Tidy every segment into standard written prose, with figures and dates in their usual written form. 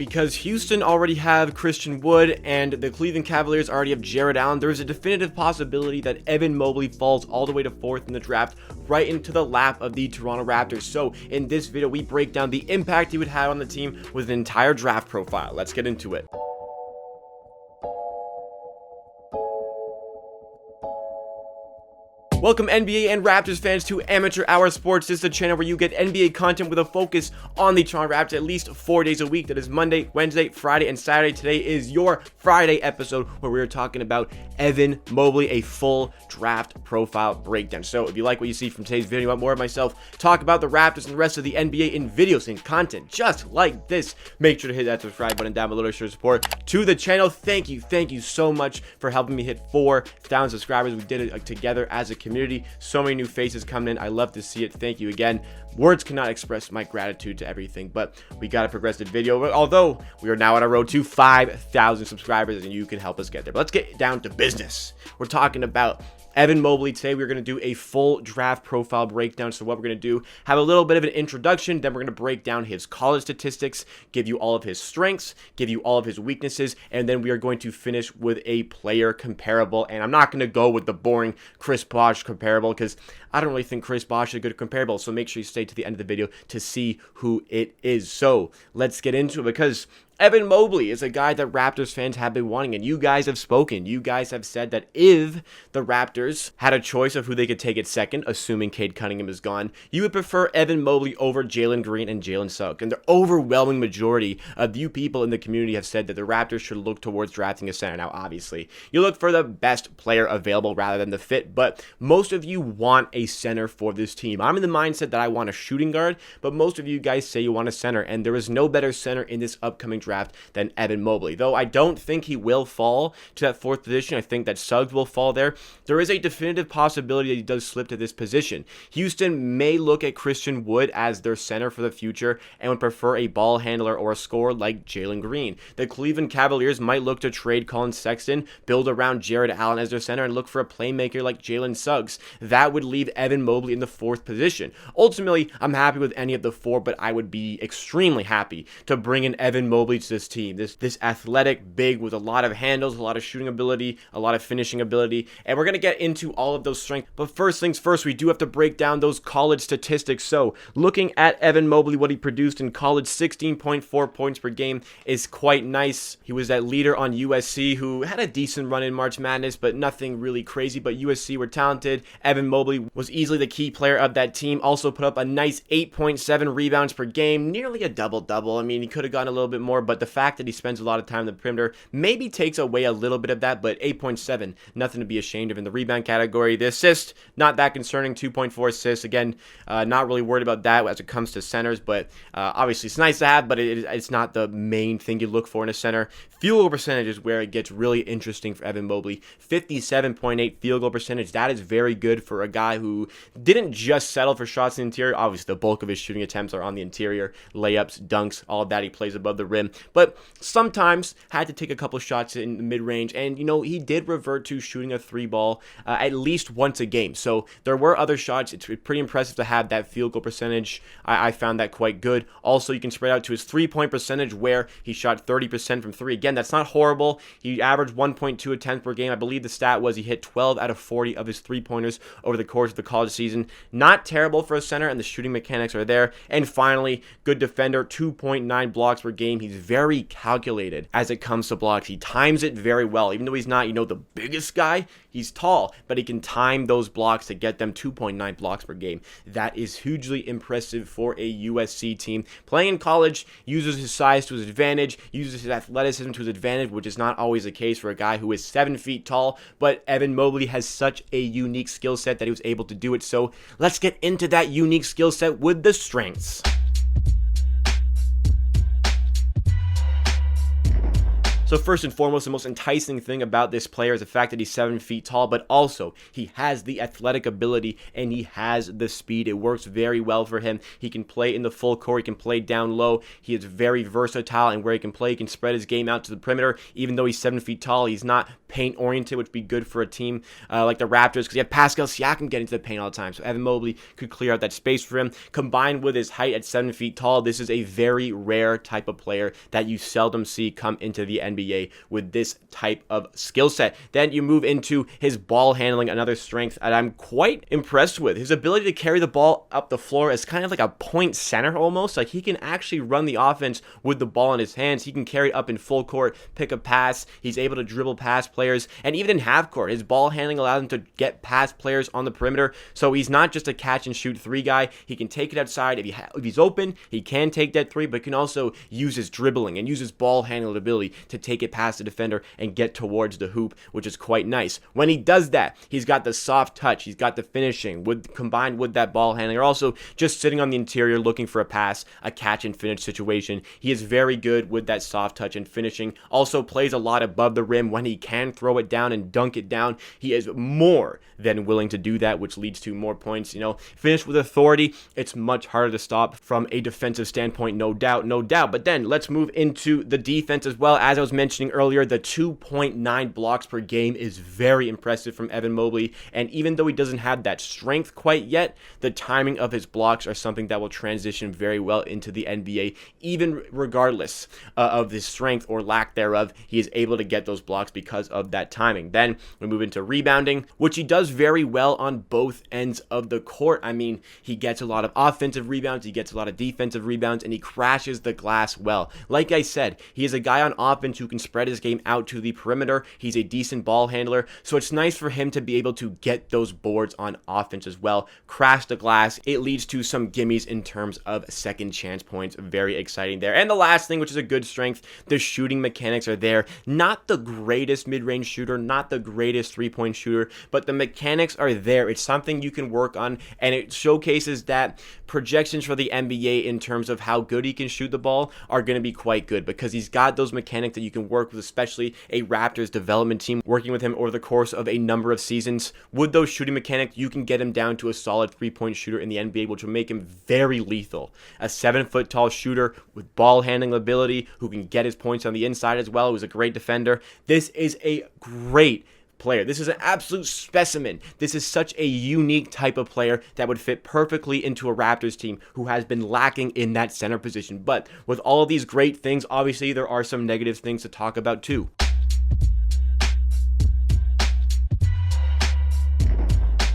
Because Houston already have Christian Wood and the Cleveland Cavaliers already have Jared Allen, there is a definitive possibility that Evan Mobely falls all the way to 4th in the draft, right into the lap of the Toronto Raptors. So in this video, we break down the impact he would have on the team with an entire draft profile. Let's get into it. Welcome NBA and Raptors fans to Amateur Hour Sports. This is a channel where you get NBA content with a focus on the Toronto Raptors at least 4 days a week. That is Monday, Wednesday, Friday, and Saturday. Today is your Friday episode where we are talking about Evan Mobely, a full draft profile breakdown. So if you like what you see from today's video, you want more of myself talk about the Raptors and the rest of the NBA in videos and content just like this, make sure to hit that subscribe button down below to show support to the channel. Thank you so much for helping me hit 4,000 subscribers. We did it together as a community. So many new faces coming in. I love to see it. Thank you again. Words cannot express my gratitude to everything, but we got to progress the video. Although we are now on a road to 5,000 subscribers, and you can help us get there. But let's get down to business. We're talking about Evan Mobely. Today we're going to do a full draft profile breakdown. So what we're going to do, have a little bit of an introduction, then we're going to break down his college statistics, give you all of his strengths, give you all of his weaknesses, and then we are going to finish with a player comparable. And I'm not going to go with the boring Chris Bosh comparable because I don't really think Chris Bosh is a good comparable. So make sure you stay to the end of the video to see who it is. So let's get into it, because Evan Mobely is a guy that Raptors fans have been wanting, and you guys have spoken. You guys have said that if the Raptors had a choice of who they could take at second, assuming Cade Cunningham is gone, you would prefer Evan Mobely over Jalen Green and Jalen Suggs. And the overwhelming majority of you people in the community have said that the Raptors should look towards drafting a center. Now, obviously, you look for the best player available rather than the fit, but most of you want a center for this team. I'm in the mindset that I want a shooting guard, but most of you guys say you want a center, and there is no better center in this upcoming draft than Evan Mobely. Though I don't think he will fall to that 4th position. I think that Suggs will fall there. There is a definitive possibility that he does slip to this position. Houston may look at Christian Wood as their center for the future and would prefer a ball handler or a scorer like Jalen Green. The Cleveland Cavaliers might look to trade Colin Sexton, build around Jared Allen as their center, and look for a playmaker like Jalen Suggs. That would leave Evan Mobely in the 4th position. Ultimately, I'm happy with any of the 4, but I would be extremely happy to bring in Evan Mobely to this team. This athletic big with a lot of handles, a lot of shooting ability, a lot of finishing ability, and we're going to get into all of those strengths. But first things first, we do have to break down those college statistics. So looking at Evan Mobely, what he produced in college, 16.4 points per game is quite nice. He was that leader on USC who had a decent run in March Madness, but nothing really crazy. But USC were talented. Evan Mobely was easily the key player of that team. Also put up a nice 8.7 rebounds per game, nearly a double-double. I mean, he could have gone a little bit more, but the fact that he spends a lot of time in the perimeter maybe takes away a little bit of that, but 8.7, nothing to be ashamed of in the rebound category. The assist, not that concerning, 2.4 assists. Again, not really worried about that as it comes to centers, but obviously it's nice to have, but it's not the main thing you look for in a center. Field goal percentage is where it gets really interesting for Evan Mobely. 57.8 field goal percentage. That is very good for a guy who didn't just settle for shots in the interior. Obviously, the bulk of his shooting attempts are on the interior. Layups, dunks, all of that. He plays above the rim. But sometimes had to take a couple shots in the mid-range, and he did revert to shooting a 3-ball at least once a game. So there were other shots. It's pretty impressive to have that field goal percentage. I found that quite good. Also, you can spread out to his 3-point percentage, where he shot 30% from 3. Again, that's not horrible. He averaged 1.2 attempts per game. I believe the stat was he hit 12 out of 40 of his 3-pointers over the course of the college season. Not terrible for a center, and the shooting mechanics are there. And finally, good defender, 2.9 blocks per game. He's very calculated as it comes to blocks. He times it very well. Even though he's not, the biggest guy, he's tall, but he can time those blocks to get them 2.9 blocks per game. That is hugely impressive for a USC team. Playing in college, uses his size to his advantage, uses his athleticism to his advantage, which is not always the case for a guy who is 7 feet tall, but Evan Mobely has such a unique skill set that he was able to do it. So let's get into that unique skill set with the strengths. So first and foremost, the most enticing thing about this player is the fact that he's 7 feet tall, but also he has the athletic ability and he has the speed. It works very well for him. He can play in the full court. He can play down low. He is very versatile, and where he can play, he can spread his game out to the perimeter. Even though he's 7 feet tall, he's not paint oriented, which would be good for a team like the Raptors, because you have Pascal Siakam getting to the paint all the time. So Evan Mobely could clear out that space for him. Combined with his height at 7 feet tall, this is a very rare type of player that you seldom see come into the NBA with this type of skill set. Then you move into his ball handling, another strength that I'm quite impressed with. His ability to carry the ball up the floor is kind of like a point center almost. Like, he can actually run the offense with the ball in his hands. He can carry it up in full court, pick a pass. He's able to dribble past players, and even in half court, his ball handling allows him to get past players on the perimeter. So he's not just a catch and shoot three guy. He can take it outside. If he's open, he can take that three, but can also use his dribbling and use his ball handling ability to take it past the defender and get towards the hoop, which is quite nice. When he does that, he's got the soft touch, he's got the finishing, combined with that ball handling, or also just sitting on the interior looking for a pass, a catch and finish situation. He is very good with that soft touch and finishing. Also plays a lot above the rim. When he can throw it down and dunk it down, he is more than willing to do that, which leads to more points. Finish with authority. It's much harder to stop from a defensive standpoint, no doubt. But then let's move into the defense as well. As I was mentioning earlier, the 2.9 blocks per game is very impressive from Evan Mobely, and even though he doesn't have that strength quite yet, the timing of his blocks are something that will transition very well into the NBA. Even regardless of his strength or lack thereof, he is able to get those blocks because of that timing. Then we move into rebounding, which he does very well on both ends of the court. I mean, he gets a lot of offensive rebounds, he gets a lot of defensive rebounds, and he crashes the glass well. Like I said, he is a guy on offense who can spread his game out to the perimeter. He's a decent ball handler, so it's nice for him to be able to get those boards on offense as well. Crash the glass. It leads to some gimmies in terms of second chance points. Very exciting there. And the last thing, which is a good strength, the shooting mechanics are there. Not the greatest mid-range shooter, not the greatest three-point shooter, but the mechanics are there. It's something you can work on, and it showcases that projections for the NBA in terms of how good he can shoot the ball are going to be quite good, because he's got those mechanics that you can work with, especially a Raptors development team working with him over the course of a number of seasons. With those shooting mechanics, you can get him down to a solid three-point shooter in the NBA, which will make him very lethal. A 7-foot tall shooter with ball handling ability who can get his points on the inside as well, who's a great defender. This is a great player. This is an absolute specimen. This is such a unique type of player that would fit perfectly into a Raptors team who has been lacking in that center position. But with all of these great things, obviously there are some negative things to talk about too.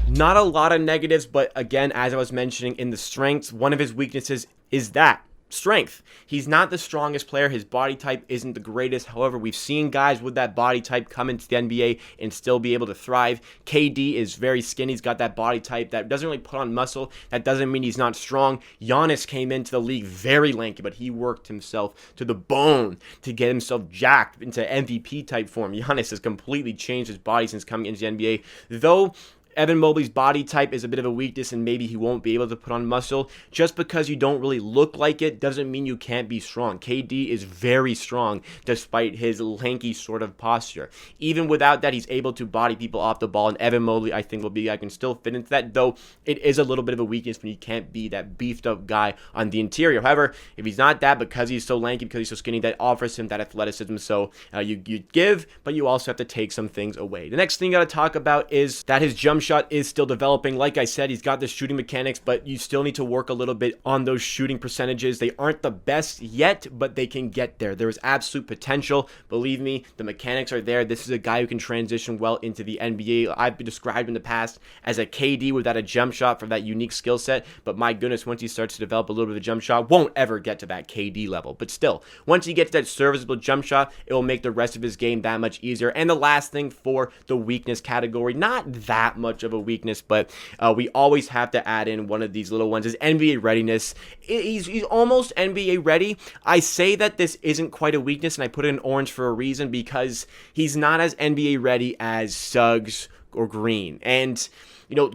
Not a lot of negatives, but again, as I was mentioning in the strengths, one of his weaknesses is that strength. He's not the strongest player. His body type isn't the greatest. However, we've seen guys with that body type come into the NBA and still be able to thrive. KD is very skinny. He's got that body type that doesn't really put on muscle. That doesn't mean he's not strong. Giannis came into the league very lanky, but he worked himself to the bone to get himself jacked into MVP type form. Giannis has completely changed his body since coming into the NBA. Though Evan Mobley's body type is a bit of a weakness, and maybe he won't be able to put on muscle. Just because you don't really look like it doesn't mean you can't be strong. KD is very strong despite his lanky sort of posture. Even without that, he's able to body people off the ball, and Evan Mobley, I think, will be, I can still fit into that, though it is a little bit of a weakness when you can't be that beefed up guy on the interior. However, if he's not that, because he's so lanky, because he's so skinny, that offers him that athleticism. So you give, but you also have to take some things away. The next thing you got to talk about is that his jump shot is still developing. Like I said, he's got the shooting mechanics, but you still need to work a little bit on those shooting percentages. They aren't the best yet, but they can get there. There is absolute potential. Believe me, the mechanics are there. This is a guy who can transition well into the NBA. I've been described in the past as a KD without a jump shot for that unique skill set, but my goodness, once he starts to develop a little bit of a jump shot, won't ever get to that KD level. But still, once he gets that serviceable jump shot, it will make the rest of his game that much easier. And the last thing for the weakness category, not that much of a weakness, but we always have to add in one of these little ones, is NBA readiness. He's almost NBA ready. I say that this isn't quite a weakness, and I put it in orange for a reason, because he's not as NBA ready as Suggs or Green. And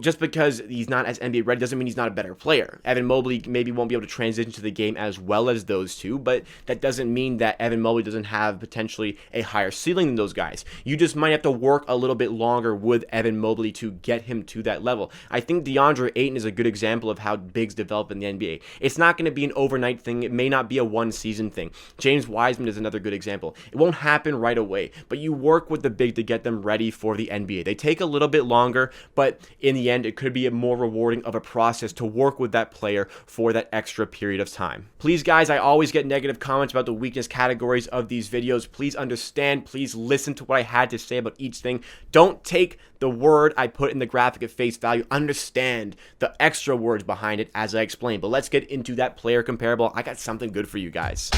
just because he's not as NBA ready doesn't mean he's not a better player. Evan Mobely maybe won't be able to transition to the game as well as those two, but that doesn't mean that Evan Mobely doesn't have potentially a higher ceiling than those guys. You just might have to work a little bit longer with Evan Mobely to get him to that level. I think DeAndre Ayton is a good example of how bigs develop in the NBA. It's not going to be an overnight thing. It may not be a one-season thing. James Wiseman is another good example. It won't happen right away, but you work with the big to get them ready for the NBA. They take a little bit longer, but in the end, it could be a more rewarding of a process to work with that player for that extra period of time. Please, guys, I always get negative comments about the weakness categories of these videos. Please understand. Please listen to what I had to say about each thing. Don't take the word I put in the graphic at face value. Understand the extra words behind it as I explain. But let's get into that player comparable. I got something good for you guys.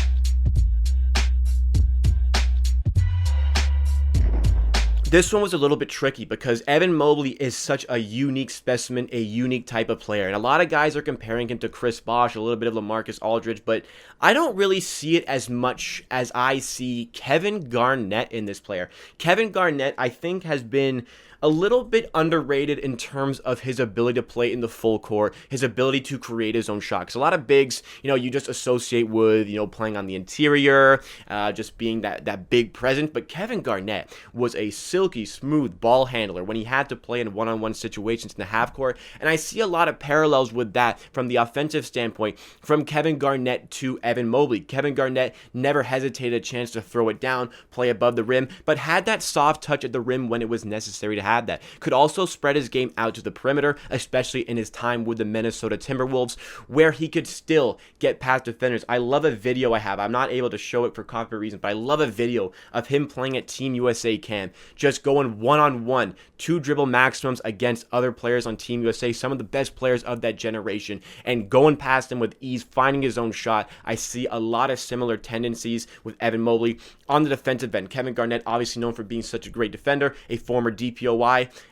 This one was a little bit tricky because Evan Mobely is such a unique specimen, a unique type of player. And a lot of guys are comparing him to Chris Bosh, a little bit of LaMarcus Aldridge, but I don't really see it as much as I see Kevin Garnett in this player. Kevin Garnett, I think, has been a little bit underrated in terms of his ability to play in the full court, his ability to create his own shot. Because a lot of bigs, you just associate with, playing on the interior, just being that big presence. But Kevin Garnett was a silky smooth ball handler when he had to play in one-on-one situations in the half court. And I see a lot of parallels with that from the offensive standpoint from Kevin Garnett to Evan Mobely. Kevin Garnett never hesitated a chance to throw it down, play above the rim, but had that soft touch at the rim when it was necessary to have that. Could also spread his game out to the perimeter, especially in his time with the Minnesota Timberwolves, where he could still get past defenders. I love a video I have. I'm not able to show it for copyright reasons, but I love a video of him playing at Team USA camp, just going one-on-one, 2 dribble maximums against other players on Team USA, some of the best players of that generation, and going past them with ease, finding his own shot. I see a lot of similar tendencies with Evan Mobely. On the defensive end, Kevin Garnett, obviously known for being such a great defender, a former DPOY.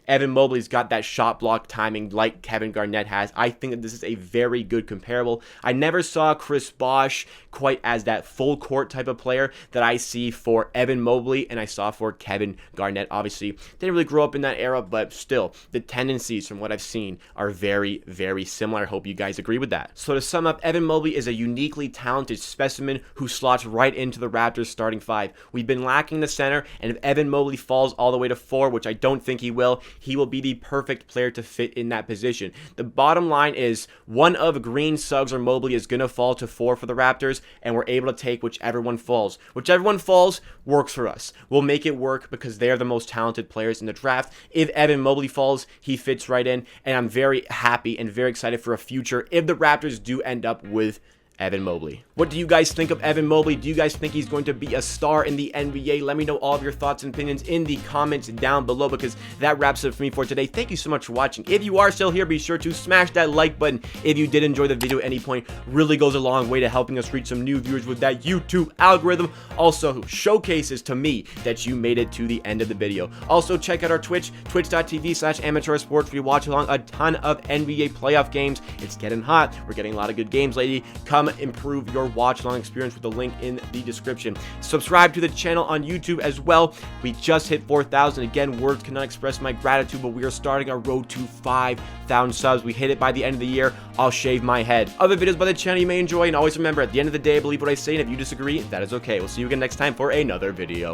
Evan Mobley's got that shot block timing like Kevin Garnett has. I think that this is a very good comparable. I never saw Chris Bosh quite as that full court type of player that I see for Evan Mobely and I saw for Kevin Garnett. Obviously, didn't really grow up in that era, but still, the tendencies from what I've seen are very, very similar. I hope you guys agree with that. So to sum up, Evan Mobely is a uniquely talented specimen who slots right into the Raptors starting 5. We've been lacking the center, and if Evan Mobely falls all the way to 4, which I don't think he will be the perfect player to fit in that position. The bottom line is one of Green, Suggs, or Mobely is going to fall to 4 for the Raptors, and we're able to take whichever one falls. Whichever one falls works for us. We'll make it work because they're the most talented players in the draft. If Evan Mobely falls, he fits right in, and I'm very happy and very excited for a future if the Raptors do end up with Evan Mobely. What do you guys think of Evan Mobely? Do you guys think he's going to be a star in the NBA? Let me know all of your thoughts and opinions in the comments down below, because that wraps it up for me for today. Thank you so much for watching. If you are still here, be sure to smash that like button. If you did enjoy the video at any point, really goes a long way to helping us reach some new viewers with that YouTube algorithm. Also showcases to me that you made it to the end of the video. Also check out our Twitch, twitch.tv/amateursports, where you watch along a ton of NBA playoff games. It's getting hot. We're getting a lot of good games lately. Come improve your watch along experience with the link in the description. Subscribe to the channel on YouTube as well. We just hit 4,000. Again, words cannot express my gratitude, but we are starting our road to 5,000 subs. We hit it by the end of the year. I'll shave my head. Other videos by the channel you may enjoy, and always remember, at the end of the day, believe what I say, and if you disagree, that is okay. We'll see you again next time for another video.